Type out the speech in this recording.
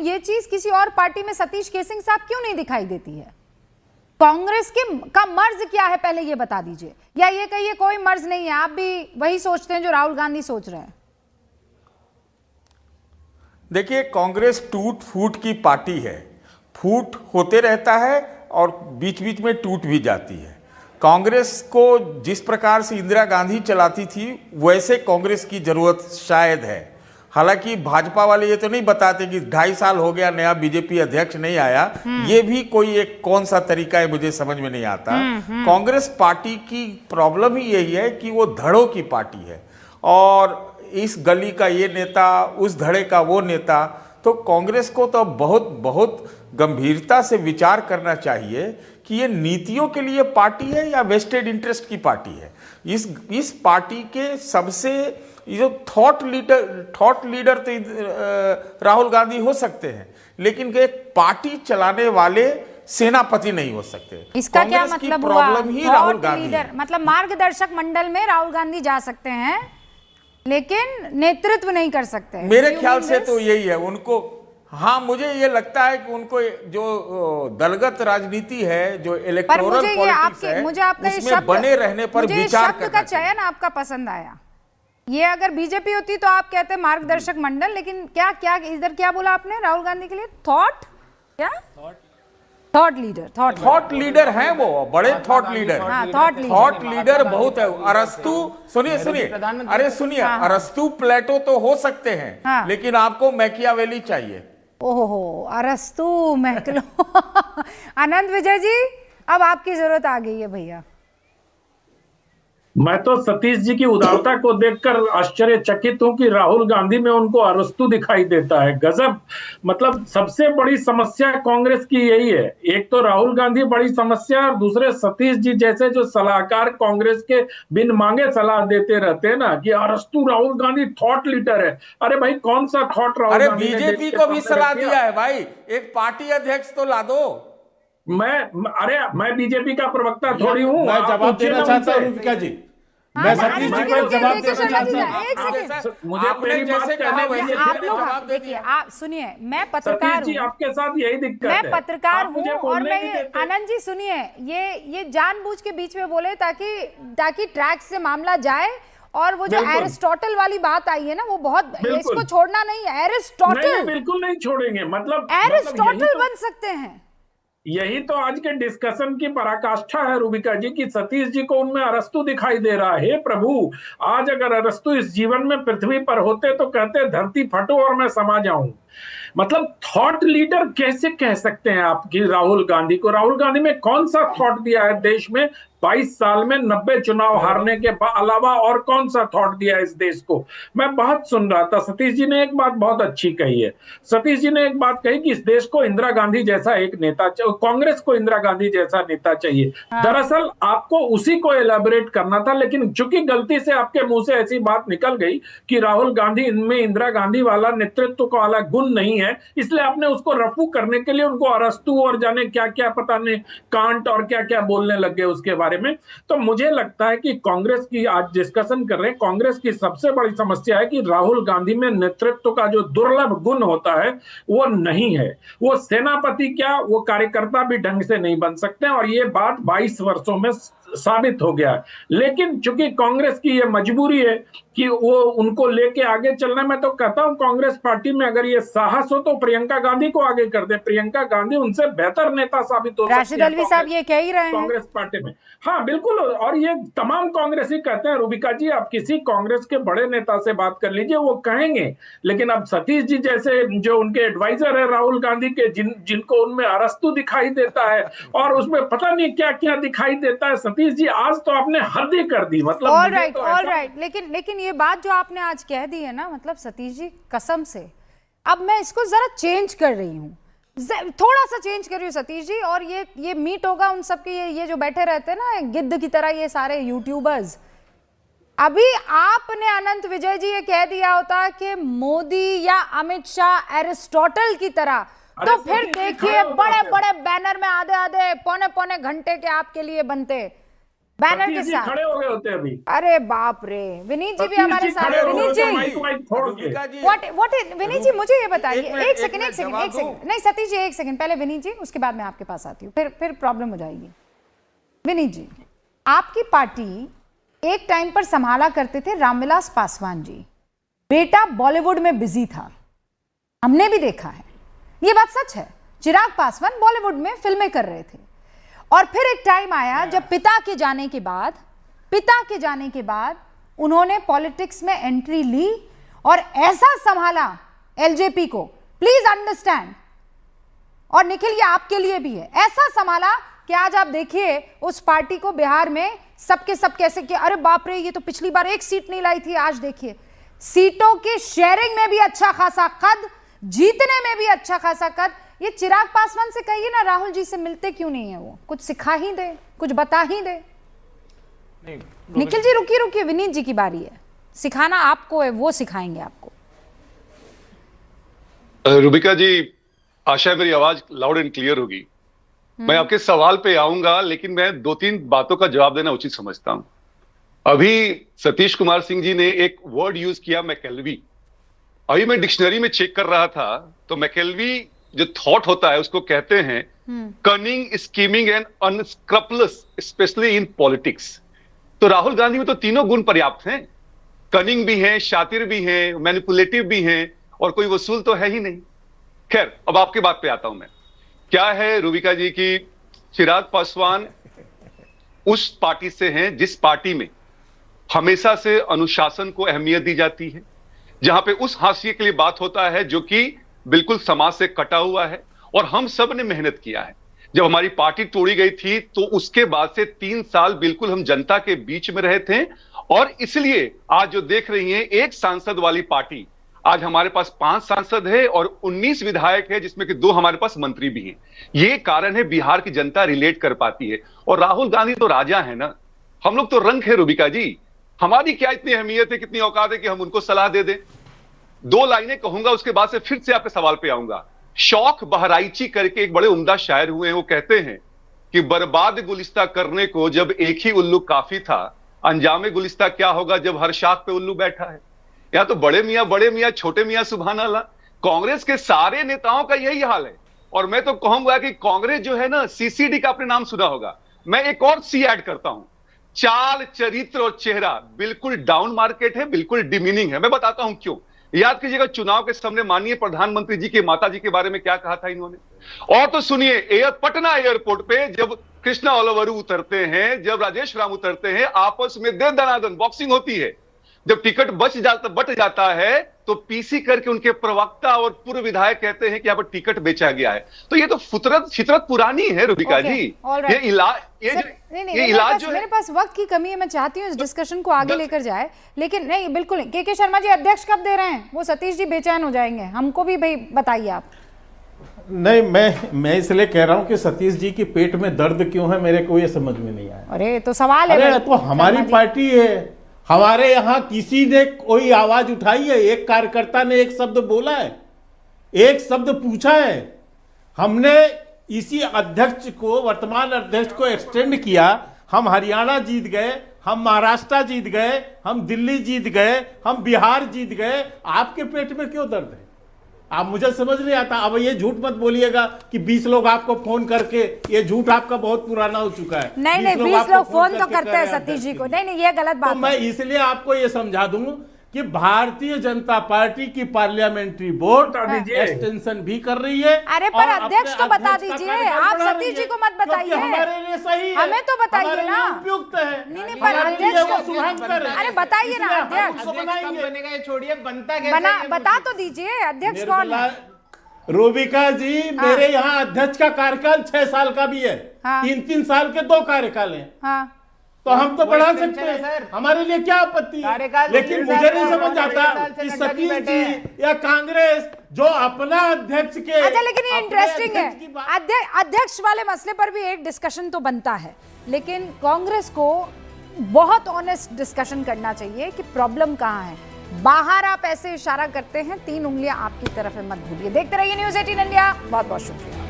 ये चीज किसी और पार्टी में सतीश केसिंग साहब क्यों नहीं दिखाई देती है? कांग्रेस के का मर्ज क्या है पहले ये बता दीजिए, या ये कहिए कोई मर्ज नहीं है, आप भी वही सोचते हैं जो राहुल गांधी सोच रहे हैं? देखिए, कांग्रेस टूट फूट की पार्टी है, फूट होते रहता है और बीच बीच में टूट भी जाती है। कांग्रेस को जिस प्रकार से इंदिरा गांधी चलाती थी वैसे कांग्रेस की जरूरत शायद है। हालांकि भाजपा वाले ये तो नहीं बताते कि 2.5 साल हो गया नया बीजेपी अध्यक्ष नहीं आया, ये भी कोई एक कौन सा तरीका है मुझे समझ में नहीं आता। कांग्रेस पार्टी की प्रॉब्लम ही यही है कि वो धड़ों की पार्टी है और इस गली का ये नेता, उस धड़े का वो नेता। तो कांग्रेस को तो बहुत बहुत गंभीरता से विचार करना चाहिए कि ये नीतियों के लिए पार्टी है या वेस्टेड इंटरेस्ट की पार्टी है। इस पार्टी के सबसे जो थॉट लीडर तो राहुल गांधी हो सकते हैं, लेकिन एक पार्टी चलाने वाले सेनापति नहीं हो सकते। इसका क्या मतलब हुआ? प्रॉब्लम ही राहुल गांधी है। मतलब मार्गदर्शक मंडल में राहुल गांधी जा सकते हैं लेकिन नेतृत्व नहीं कर सकते। मेरे ख्याल से तो यही है उनको। हाँ, मुझे ये लगता है कि उनको जो दलगत राजनीति है, जो इलेक्टोरल पॉलिटिक्स है, मुझे आपका उसमें बने रहने पर विचार करना का चयन आपका पसंद आया। ये अगर बीजेपी होती तो आप कहते मार्गदर्शक मंडल, लेकिन क्या क्या इधर क्या बोला आपने राहुल गांधी के लिए? थॉट लीडर हैं वो, बड़े थॉट लीडर। थॉट लीडर बहुत है। अरस्तु, सुनिए, अरे सुनिए, अरस्तु प्लेटो तो हो सकते हैं, लेकिन आपको मैकियावेली चाहिए। ओहो, अरस्तु मैकलो। अनंत विजय जी, अब आपकी जरूरत आ गई है भैया। मैं तो सतीश जी की उदारता को देखकर आश्चर्यचकित हूं कि राहुल गांधी में उनको अरस्तु दिखाई देता है। गजब। मतलब सबसे बड़ी समस्या कांग्रेस की यही है, एक तो राहुल गांधी बड़ी समस्या, और दूसरे सतीश जी जैसे जो सलाहकार कांग्रेस के बिन मांगे सलाह देते रहते हैं ना कि अरस्तु राहुल गांधी थॉट लीडर है। अरे भाई, कौन सा थॉट राहुल गांधी ने बीजेपी को भी सलाह दिया है भाई, एक पार्टी अध्यक्ष तो ला दो। मैं बीजेपी का प्रवक्ता थोड़ी हूँ। मैं जवाब देना चाहता हूँ रूबिका जी, मैं सतीश जी को जवाब देना चाहता हूँ। मुझे मेरी बात कहने वैसे आप लोग देखिए, आप सुनिए, मैं पत्रकार हूँ, आपके साथ यही दिक्कत है। मैं पत्रकार हूँ और मैं, आनंद जी सुनिए, ये जानबूझ के बीच में बोले ताकि ट्रैक से मामला जाए। और वो जो एरिस्टोटल वाली बात आई है ना, वो बहुत, इसको छोड़ना नहीं है। एरिस्टोटल बिल्कुल नहीं छोड़ेंगे। मतलब एरिस्टोटल बन सकते हैं। यही तो आज के डिस्कशन की पराकाष्ठा है रूबिका जी, की सतीश जी को उनमें अरस्तु दिखाई दे रहा है। प्रभु, आज अगर अरस्तु इस जीवन में पृथ्वी पर होते तो कहते धरती फटो और मैं समा जाऊं। मतलब थॉट लीडर कैसे कह सकते हैं आप कि राहुल गांधी को? राहुल गांधी में कौन सा थॉट दिया है देश में? 22 साल में 90 चुनाव हारने के अलावा और कौन सा थॉट दिया है इस देश को? मैं बहुत सुन रहा था, सतीश जी ने एक बात बहुत अच्छी कही है। सतीश जी ने एक बात कही कि इस देश को इंदिरा गांधी जैसा एक नेता चाहिए, कांग्रेस को इंदिरा गांधी जैसा नेता चाहिए। दरअसल आपको उसी को एलैबोरेट करना था, लेकिन चूंकि गलती से आपके मुंह से ऐसी बात निकल गई कि राहुल गांधी इनमें इंदिरा गांधी वाला नेतृत्व का वाला गुण नहीं है, इसलिए आपने उसको रफू करने के लिए उनको अरस्तु और जाने क्या क्या पता नहीं कांट और क्या क्या बोलने लग गए उसके बारे में। तो मुझे लगता है कि कांग्रेस की आज डिस्कशन कर रहे हैं, कांग्रेस की सबसे बड़ी समस्या है कि राहुल गांधी में नेतृत्व का जो दुर्लभ गुण होता है वो नहीं है। वो सेनापति क्या, वो कार्यकर्ता भी ढंग से नहीं बन सकते, और ये बात 22 वर्षों में साबित हो गया है। लेकिन चूंकि कांग्रेस की ये मजबूरी है कि वो उनको लेके आगे चलना, मैं तो कहता हूं कांग्रेस पार्टी में अगर ये साहस हो तो प्रियंका गांधी को आगे कर दे। प्रियंका गांधी उनसे बेहतर नेता साबित हो सकती है। राशिद अल्वी साहब ये कह ही रहे हैं कांग्रेस पार्टी में। हाँ बिल्कुल, और ये तमाम कांग्रेसी कहते हैं। रूबिका जी, आप किसी कांग्रेस के बड़े नेता से बात कर लीजिए, वो कहेंगे। लेकिन अब सतीश जी जैसे जो उनके एडवाइजर है राहुल गांधी के, जिनको उनमें अरस्तु दिखाई देता है और उसमें पता नहीं क्या क्या दिखाई देता है, सतीश जी आज तो आपने हद ही कर दी। मतलब ऑल राइट, लेकिन ये बात जो आपने आज कह दी है ना, मतलब सतीश जी कसम से, अब मैं इसको जरा चेंज कर रही हूँ, थोड़ा सा चेंज कर रही हूँ सतीश जी। और ये मीट होगा उन सबके, ये जो बैठे रहते हैं ना गिद्ध की तरह, ये सारे यूट्यूबर्स। अभी आपने अनंत विजय जी ये कह दिया होता कि मोदी या अमित शाह एरिस्टोटल की तरह, तो फिर देखिए बड़े बड़े बैनर में आधे आधे पौने पौने घंटे के आपके लिए बनते। बैनर के सतीश जी साथ खड़े हो गए होते अभी। अरे बाप रे, विनीत जी भी सतीश हमारे जी साथ खड़े हैं। हो विनीत गए जी, माइक वाइक छोड़ के। रूबिका जी, व्हाट विनीत जी मुझे ये बताइए, एक मिनट, एक सेकंड जवाब दूं? नहीं सतीश जी एक सेकंड, पहले विनीत जी, उसके बाद मैं आपके पास आती हूँ, फिर प्रॉब्लम हो जाएगी। विनीत जी, आपकी पार्टी एक टाइम पर संभाला करते थे रामविलास पासवान जी, बेटा बॉलीवुड में बिजी था, हमने भी देखा है, ये बात सच है। चिराग पासवान बॉलीवुड में फिल्में कर रहे थे और फिर एक टाइम आया जब पिता के जाने के बाद उन्होंने पॉलिटिक्स में एंट्री ली और ऐसा संभाला एलजेपी को, प्लीज अंडरस्टैंड, और निखिल ये आपके लिए भी है, ऐसा संभाला कि आज आप देखिए उस पार्टी को बिहार में सबके सब कैसे कि अरे बाप रे ये तो पिछली बार एक सीट नहीं लाई थी, आज देखिए सीटों की शेयरिंग में भी अच्छा खासा कद, जीतने में भी अच्छा खासा कद। ये चिराग पासवान से कहिए ना, राहुल जी से मिलते क्यों नहीं है, वो कुछ सिखा ही दे, कुछ बता ही दे। निखिल जी रुकिए, विनीत जी की बारी है, सिखाना आपको है, वो सिखाएंगे आपको। रूबिका जी, आशा है मेरी आवाज लाउड एंड क्लियर होगी। मैं आपके सवाल पे आऊंगा, लेकिन मैं 2-3 बातों का जवाब देना उचित समझता हूं। अभी सतीश कुमार सिंह जी ने एक वर्ड यूज किया, मैकेल्वी। अभी मैं डिक्शनरी में चेक कर रहा था तो मैकेल्वी जो थॉट होता है उसको कहते हैं cunning, scheming and unscrupulous, specially in politics. तो राहुल गांधी में तो तीनों गुण पर्याप्त हैं, कनिंग भी हैं, शातिर भी हैं, मैनिपुलेटिव भी हैं, और कोई वसूल तो है ही नहीं। खैर, अब आपके बात पे आता हूं मैं। क्या है रूबिका जी की चिराग पासवान उस पार्टी से हैं जिस पार्टी में हमेशा से अनुशासन को अहमियत दी जाती है, जहां पे उस हाशिए के लिए बात होता है जो कि बिल्कुल समाज से कटा हुआ है, और हम सब ने मेहनत किया है। जब हमारी पार्टी तोड़ी गई थी तो उसके बाद से 3 साल बिल्कुल हम जनता के बीच में रहे थे, और इसलिए आज जो देख रही हैं एक सांसद वाली पार्टी, आज हमारे पास 5 सांसद है और 19 विधायक है, जिसमें कि 2 हमारे पास मंत्री भी हैं। ये कारण है बिहार की जनता रिलेट कर पाती है। और राहुल गांधी तो राजा है ना, हम लोग तो रंक है रूबिका जी। हमारी क्या इतनी अहमियत है, कितनी औकात है कि हम उनको सलाह दे दें। 2 लाइनें कहूंगा, उसके बाद से फिर से आपके सवाल पे आऊंगा। शौक बहराइची करके एक बड़े उम्दा शायर हुए हैं, वो कहते हैं कि बर्बाद गुलिस्ता करने को जब एक ही उल्लू काफी था, अंजामे गुलिस्ता क्या होगा जब हर शाख पे उल्लू बैठा है। या तो बड़े मियां छोटे मियां सुभान अल्लाह। कांग्रेस के सारे नेताओं का यही हाल है, और मैं तो कहूंगा कि कांग्रेस जो है ना, सीसीडी का आपने नाम सुना होगा, मैं एक और सी ऐड करता हूं, चाल, चरित्र और चेहरा बिल्कुल डाउन मार्केट है, बिल्कुल डिमीनिंग है। मैं बताता हूं क्यों। याद कीजिएगा चुनाव के सामने माननीय प्रधानमंत्री जी के माता जी के बारे में क्या कहा था इन्होंने। और तो सुनिए, पटना एयरपोर्ट पे जब कृष्णा ओलावरू उतरते हैं, जब राजेश राम उतरते हैं, आपस में दे दनादन बॉक्सिंग होती है। जब टिकट बट जाता है तो पीसी करके उनके प्रवक्ता और पूर्व विधायक कहते हैं कि यहाँ पर टिकट बेचा गया है। तो ये तो फितरत पुरानी है रूबिका जी। ये इलाज जो मेरे पास वक्त की कमी है, मैं चाहती हूँ इस डिस्कशन को आगे लेकर जाए, लेकिन नहीं, बिल्कुल के शर्मा जी अध्यक्ष कब दे रहे हैं, वो सतीश जी बेचैन हो जाएंगे, हमको भी भाई बताइए आप। नहीं, मैं इसलिए कह रहा हूं कि सतीश जी की पेट में दर्द क्यों है, मेरे को ये समझ में नहीं आया। अरे तो सवाल है, अरे तो हमारी पार्टी है, हमारे यहाँ किसी ने कोई आवाज उठाई है, एक कार्यकर्ता ने एक शब्द बोला है, एक शब्द पूछा है। हमने इसी अध्यक्ष को, वर्तमान अध्यक्ष को एक्सटेंड किया। हम हरियाणा जीत गए, हम महाराष्ट्र जीत गए, हम दिल्ली जीत गए, हम बिहार जीत गए। आपके पेट में क्यों दर्द है? आप, मुझे समझ नहीं आता। अब ये झूठ मत बोलिएगा कि 20 लोग आपको फोन करके, ये झूठ आपका बहुत पुराना हो चुका है। नहीं 20 लोग फोन तो करते हैं सतीश जी को। नहीं ये गलत बात है। मैं इसलिए आपको ये समझा दूं कि भारतीय जनता पार्टी की पार्लियामेंट्री बोर्ड एक्सटेंशन भी कर रही है। अरे पर अध्यक्ष तो बता दीजिए, आप सतीश जी को मत बताइए, हमारे लिए सही है, हमें तो बताइए ना, उपयुक्त है। नहीं पर अध्यक्ष, अरे बताइए ना अध्यक्ष बनेगा, ये छोड़िए, बनता कैसे बता तो दीजिए, अध्यक्ष कौन है? रूबिका जी, मेरे यहाँ अध्यक्ष का कार्यकाल 6 साल का भी है, 3-3 साल के 2 कार्यकाल है। हाँ, तो हम तो बढ़ा सकते हैं, हमारे लिए क्या आपत्ति है। लेकिन मुझे नहीं समझ आता कि सतीश जी या कांग्रेस जो अपना अध्यक्ष के, अच्छा लेकिन ये इंटरेस्टिंग है, अध्यक्ष वाले मसले पर भी एक डिस्कशन तो बनता है, लेकिन कांग्रेस को बहुत ऑनेस्ट डिस्कशन करना चाहिए कि प्रॉब्लम कहाँ है। बाहर आप ऐसे इशारा करते हैं, 3 उंगलियां आपकी तरफ है, मत भूलिए। देखते रहिए न्यूज़ 18 इंडिया। बहुत बहुत शुक्रिया।